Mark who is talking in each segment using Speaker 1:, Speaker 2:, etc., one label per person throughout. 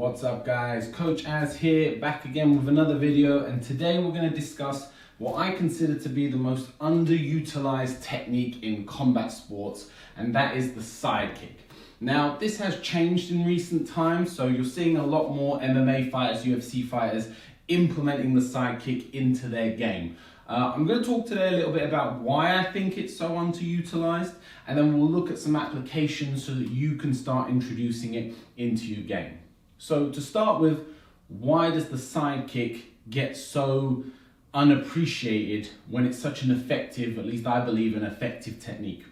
Speaker 1: What's up guys, Coach Az here, back again with another video, and today we're going to discuss what I consider to be the most underutilized technique in combat sports, and that is the side kick. Now this has changed in recent times, so you're seeing a lot more MMA fighters, UFC fighters implementing the side kick into their game. I'm going to talk today a little bit about why I think it's so underutilized, and then we'll look at some applications so that you can start introducing it into your game. So to start with, why does the side kick get so unappreciated when it's such an effective, at least I believe, an effective technique?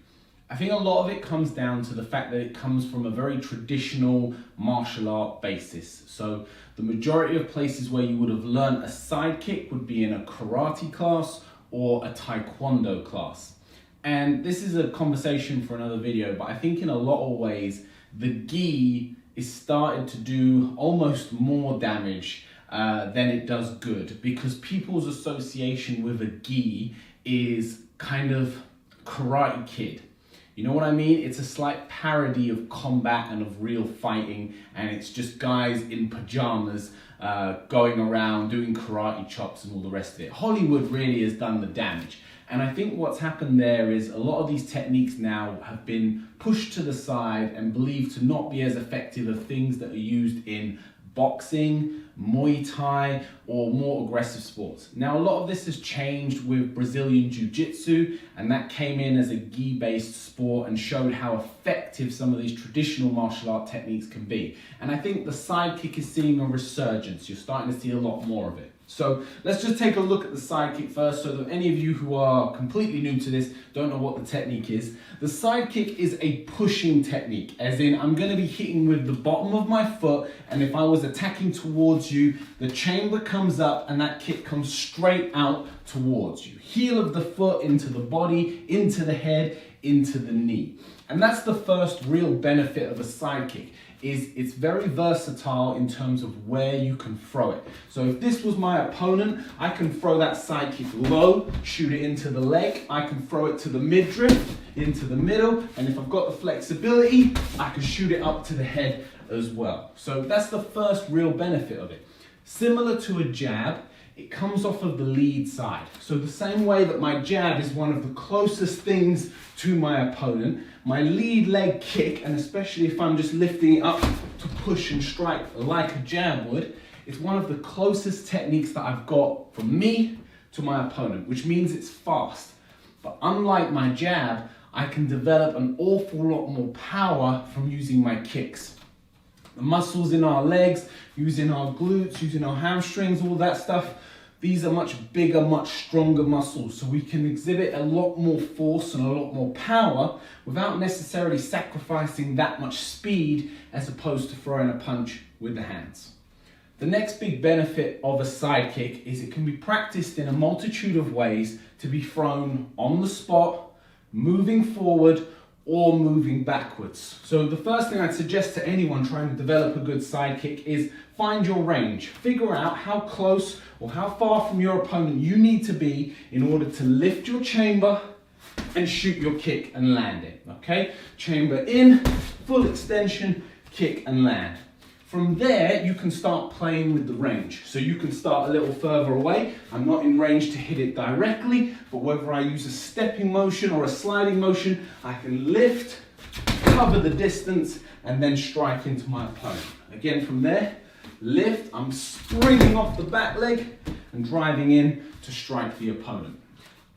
Speaker 1: I think a lot of it comes down to the fact that it comes from a very traditional martial art basis. So the majority of places where you would have learned a side kick would be in a karate class or a taekwondo class. And this is a conversation for another video, but I think in a lot of ways, the gi is started to do almost more damage than it does good, because people's association with a gi is kind of Karate Kid. You know what I mean? It's a slight parody of combat and of real fighting, and it's just guys in pajamas going around doing karate chops and all the rest of it. Hollywood really has done the damage. And I think what's happened there is a lot of these techniques now have been pushed to the side and believed to not be as effective as things that are used in boxing, Muay Thai, or more aggressive sports. Now, a lot of this has changed with Brazilian Jiu-Jitsu, and that came in as a gi-based sport and showed how effective some of these traditional martial art techniques can be. And I think the side kick is seeing a resurgence. You're starting to see a lot more of it. So let's just take a look at the side kick first, so that any of you who are completely new to this don't know what the technique is. The side kick is a pushing technique, as in I'm going to be hitting with the bottom of my foot, and if I was attacking towards you, the chamber comes up and that kick comes straight out towards you. Heel of the foot into the body, into the head, into the knee. And that's the first real benefit of a side kick. It's very versatile in terms of where you can throw it. So if this was my opponent, I can throw that side kick low, shoot it into the leg. I can throw it to the midriff, into the middle, and if I've got the flexibility, I can shoot it up to the head as well. So that's the first real benefit of it. Similar to a jab, it comes off of the lead side. So the same way that my jab is one of the closest things to my opponent, my lead leg kick, and especially if I'm just lifting it up to push and strike like a jab would, it's one of the closest techniques that I've got from me to my opponent, which means it's fast. But unlike my jab, I can develop an awful lot more power from using my kicks. The muscles in our legs, using our glutes, using our hamstrings, all that stuff, these are much bigger, much stronger muscles, so we can exhibit a lot more force and a lot more power without necessarily sacrificing that much speed as opposed to throwing a punch with the hands. The next big benefit of a side kick is it can be practiced in a multitude of ways to be thrown on the spot, moving forward, or moving backwards. So the first thing I'd suggest to anyone trying to develop a good side kick is find your range. Figure out how close or how far from your opponent you need to be in order to lift your chamber and shoot your kick and land it, okay? Chamber in, full extension, kick and land. From there, you can start playing with the range. So you can start a little further away. I'm not in range to hit it directly, but whether I use a stepping motion or a sliding motion, I can lift, cover the distance, and then strike into my opponent. Again, from there, lift, I'm springing off the back leg and driving in to strike the opponent.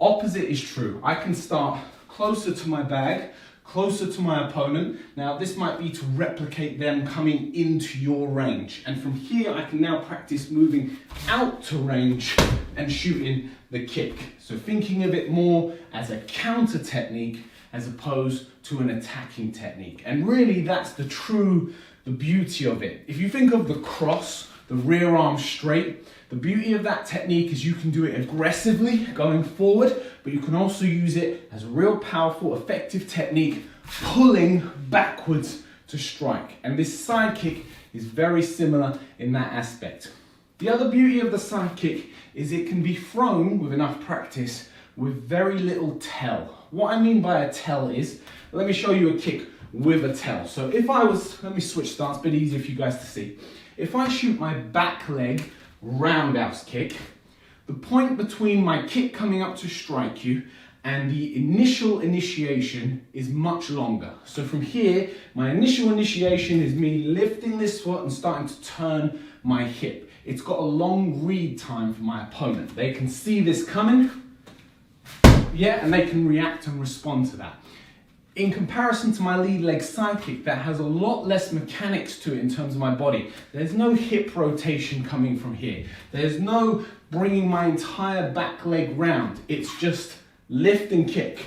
Speaker 1: Opposite is true. I can start closer to my bag, closer to my opponent. Now this might be to replicate them coming into your range. And from here I can now practice moving out to range and shooting the kick. So thinking of it more as a counter technique as opposed to an attacking technique. And really that's the beauty of it. If you think of the cross, the rear arm straight, the beauty of that technique is you can do it aggressively going forward, but you can also use it as a real powerful, effective technique, pulling backwards to strike. And this side kick is very similar in that aspect. The other beauty of the side kick is it can be thrown with enough practice with very little tell. What I mean by a tell is, let me show you a kick with a tell. So if I was, let me switch stance, a bit easier for you guys to see. If I shoot my back leg roundhouse kick, the point between my kick coming up to strike you and the initial initiation is much longer. So from here, my initial initiation is me lifting this foot and starting to turn my hip. It's got a long read time for my opponent. They can see this coming, yeah, and they can react and respond to that. In comparison to my lead leg side kick, that has a lot less mechanics to it in terms of my body. There's no hip rotation coming from here. There's no bringing my entire back leg round. It's just lift and kick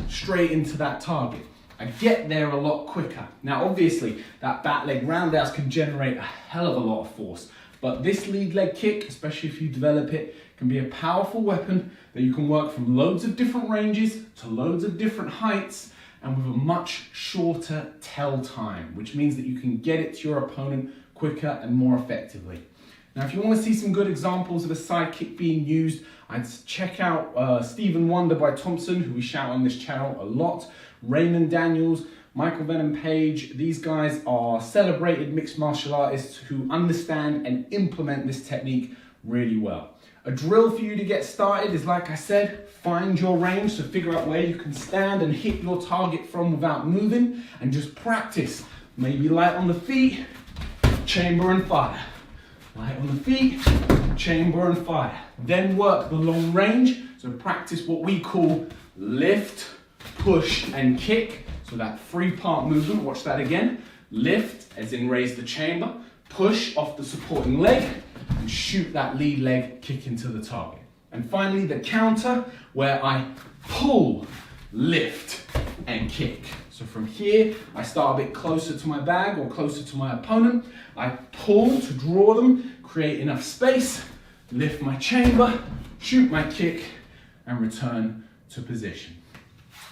Speaker 1: straight into that target. I get there a lot quicker. Now, obviously, that back leg roundhouse can generate a hell of a lot of force, but this lead leg kick, especially if you develop it, can be a powerful weapon that you can work from loads of different ranges to loads of different heights and with a much shorter tell time, which means that you can get it to your opponent quicker and more effectively. Now, if you want to see some good examples of a side kick being used, I'd check out Stephen Wonder by Thompson, who we shout on this channel a lot, Raymond Daniels, Michael Venom Page. These guys are celebrated mixed martial artists who understand and implement this technique really well. A drill for you to get started is, like I said, find your range, so figure out where you can stand and hit your target from without moving, and just practice. Maybe light on the feet, chamber and fire. Light on the feet, chamber and fire. Then work the long range, so practice what we call lift, push and kick. So that 3-part movement, watch that again. Lift, as in raise the chamber, push off the supporting leg, and shoot that lead leg kick into the target. And finally, the counter, where I pull, lift, and kick. So from here, I start a bit closer to my bag or closer to my opponent. I pull to draw them, create enough space, lift my chamber, shoot my kick, and return to position.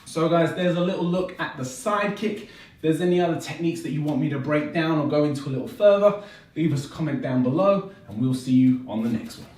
Speaker 1: So guys, there's a little look at the side kick. If there's any other techniques that you want me to break down or go into a little further, leave us a comment down below, and we'll see you on the next one.